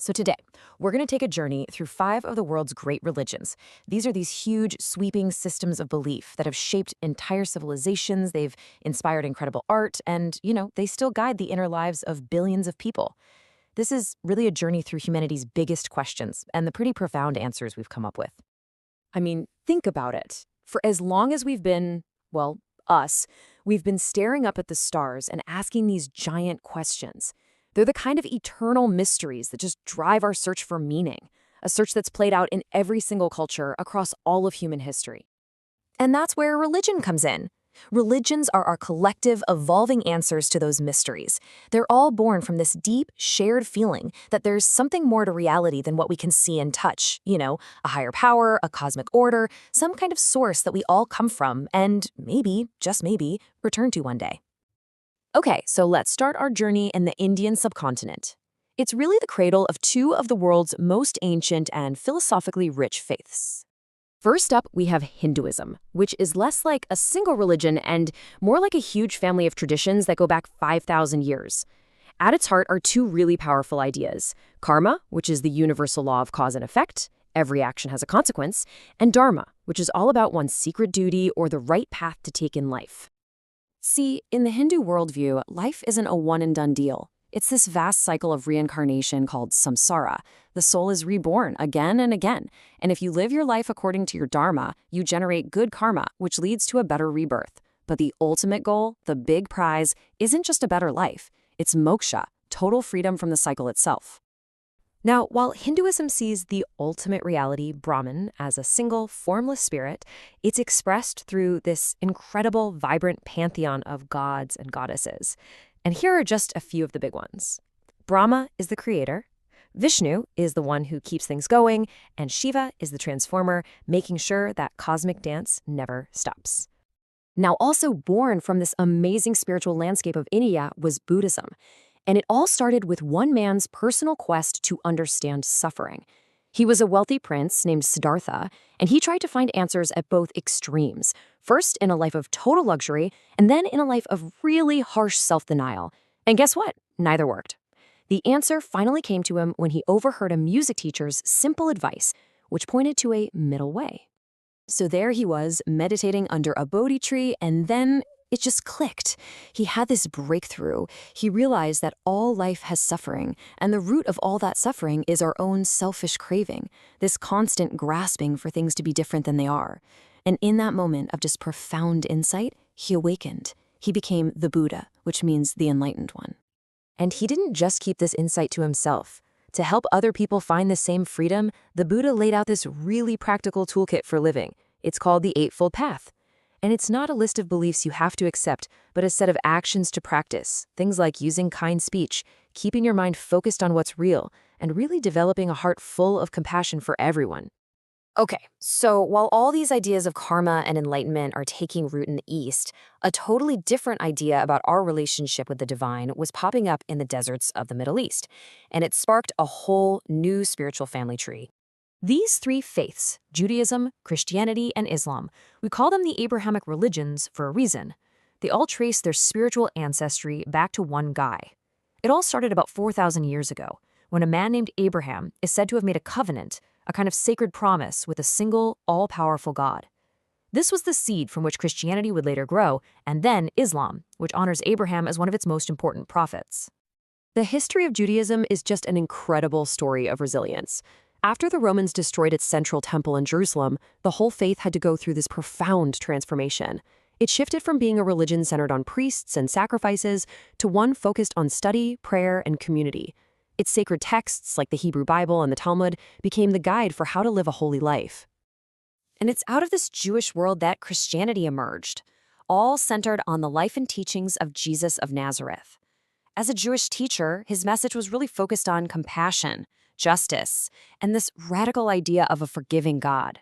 So today, we're going to take a journey through 5 of the world's great religions. These are these huge, sweeping systems of belief that have shaped entire civilizations, they've inspired incredible art, and, they still guide the inner lives of billions of people. This is really a journey through humanity's biggest questions and the pretty profound answers we've come up with. I mean, think about it. For as long as we've been, well, us, we've been staring up at the stars and asking these giant questions. They're the kind of eternal mysteries that just drive our search for meaning, a search that's played out in every single culture across all of human history. And that's where religion comes in. Religions are our collective, evolving answers to those mysteries. They're all born from this deep, shared feeling that there's something more to reality than what we can see and touch. A higher power, a cosmic order, some kind of source that we all come from and maybe, just maybe, return to one day. Okay, so let's start our journey in the Indian subcontinent. It's really the cradle of 2 of the world's most ancient and philosophically rich faiths. First up, we have Hinduism, which is less like a single religion and more like a huge family of traditions that go back 5,000 years. At its heart are 2 really powerful ideas: karma, which is the universal law of cause and effect, every action has a consequence, and dharma, which is all about one's secret duty or the right path to take in life. See, in the Hindu worldview, life isn't a one-and-done deal. It's this vast cycle of reincarnation called samsara. The soul is reborn again and again, and if you live your life according to your dharma, you generate good karma, which leads to a better rebirth. But the ultimate goal, the big prize, isn't just a better life. It's moksha, total freedom from the cycle itself. Now, while Hinduism sees the ultimate reality, Brahman, as a single, formless spirit, it's expressed through this incredible, vibrant pantheon of gods and goddesses. And here are just a few of the big ones. Brahma is the creator, Vishnu is the one who keeps things going, and Shiva is the transformer, making sure that cosmic dance never stops. Now, also born from this amazing spiritual landscape of India was Buddhism. And it all started with one man's personal quest to understand suffering. He was a wealthy prince named Siddhartha, and he tried to find answers at both extremes, first in a life of total luxury, and then in a life of really harsh self-denial. And guess what? Neither worked. The answer finally came to him when he overheard a music teacher's simple advice, which pointed to a middle way. So there he was, meditating under a Bodhi tree, and then it just clicked. He had this breakthrough. He realized that all life has suffering, and the root of all that suffering is our own selfish craving, this constant grasping for things to be different than they are. And in that moment of just profound insight, he awakened. He became the Buddha, which means the enlightened one. And he didn't just keep this insight to himself. To help other people find the same freedom, the Buddha laid out this really practical toolkit for living. It's called the Eightfold Path. And it's not a list of beliefs you have to accept, but a set of actions to practice. Things like using kind speech, keeping your mind focused on what's real, and really developing a heart full of compassion for everyone. Okay, so while all these ideas of karma and enlightenment are taking root in the East, a totally different idea about our relationship with the divine was popping up in the deserts of the Middle East, and it sparked a whole new spiritual family tree. These 3 faiths, Judaism, Christianity, and Islam, we call them the Abrahamic religions for a reason. They all trace their spiritual ancestry back to one guy. It all started about 4,000 years ago, when a man named Abraham is said to have made a covenant, a kind of sacred promise with a single, all-powerful God. This was the seed from which Christianity would later grow, and then Islam, which honors Abraham as one of its most important prophets. The history of Judaism is just an incredible story of resilience. After the Romans destroyed its central temple in Jerusalem, the whole faith had to go through this profound transformation. It shifted from being a religion centered on priests and sacrifices to one focused on study, prayer, and community. Its sacred texts, like the Hebrew Bible and the Talmud, became the guide for how to live a holy life. And it's out of this Jewish world that Christianity emerged, all centered on the life and teachings of Jesus of Nazareth. As a Jewish teacher, his message was really focused on compassion, justice, and this radical idea of a forgiving God.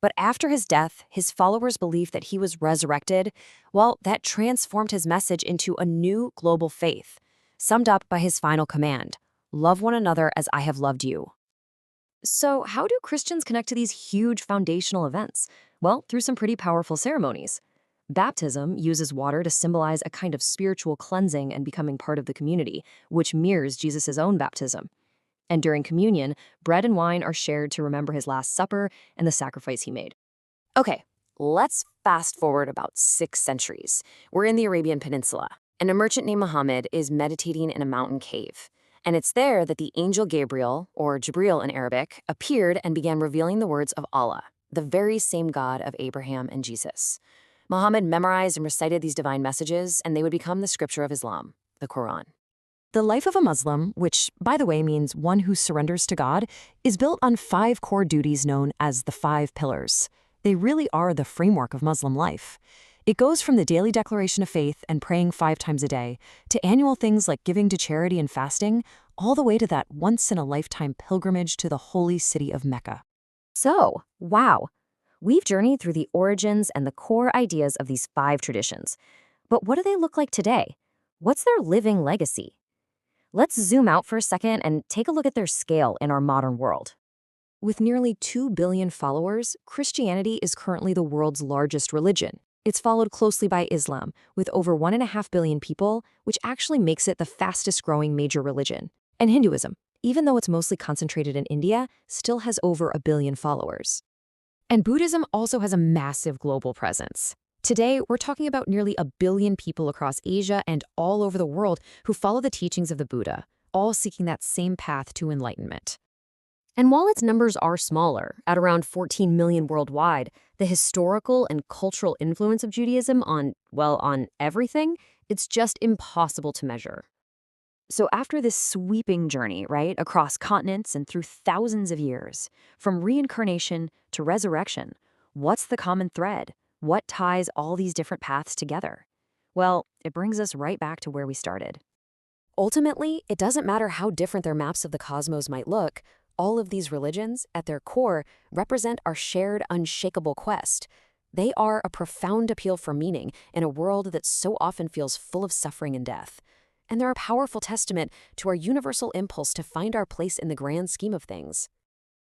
But after his death, his followers believed that he was resurrected. Well, that transformed his message into a new global faith, summed up by his final command: love one another as I have loved you. So how do Christians connect to these huge foundational events? Well, through some pretty powerful ceremonies. Baptism uses water to symbolize a kind of spiritual cleansing and becoming part of the community, which mirrors Jesus' own baptism. And during communion, bread and wine are shared to remember his Last Supper and the sacrifice he made. Okay, let's fast forward about 6 centuries. We're in the Arabian Peninsula, and a merchant named Muhammad is meditating in a mountain cave. And it's there that the angel Gabriel, or Jibril in Arabic, appeared and began revealing the words of Allah, the very same God of Abraham and Jesus. Muhammad memorized and recited these divine messages, and they would become the scripture of Islam, the Quran. The life of a Muslim, which, by the way, means one who surrenders to God, is built on 5 core duties known as the 5 pillars. They really are the framework of Muslim life. It goes from the daily declaration of faith and praying 5 times a day, to annual things like giving to charity and fasting, all the way to that once-in-a-lifetime pilgrimage to the holy city of Mecca. So, wow, we've journeyed through the origins and the core ideas of these 5 traditions. But what do they look like today? What's their living legacy? Let's zoom out for a second and take a look at their scale in our modern world. With nearly 2 billion followers, Christianity is currently the world's largest religion. It's followed closely by Islam, with over 1.5 billion people, which actually makes it the fastest growing major religion. And Hinduism, even though it's mostly concentrated in India, still has over 1 billion followers. And Buddhism also has a massive global presence. Today, we're talking about nearly 1 billion people across Asia and all over the world who follow the teachings of the Buddha, all seeking that same path to enlightenment. And while its numbers are smaller, at around 14 million worldwide, the historical and cultural influence of Judaism on everything, it's just impossible to measure. So after this sweeping journey, right, across continents and through thousands of years, from reincarnation to resurrection, what's the common thread? What ties all these different paths together? Well, it brings us right back to where we started. Ultimately, it doesn't matter how different their maps of the cosmos might look. All of these religions, at their core, represent our shared, unshakable quest. They are a profound appeal for meaning in a world that so often feels full of suffering and death. And they're a powerful testament to our universal impulse to find our place in the grand scheme of things.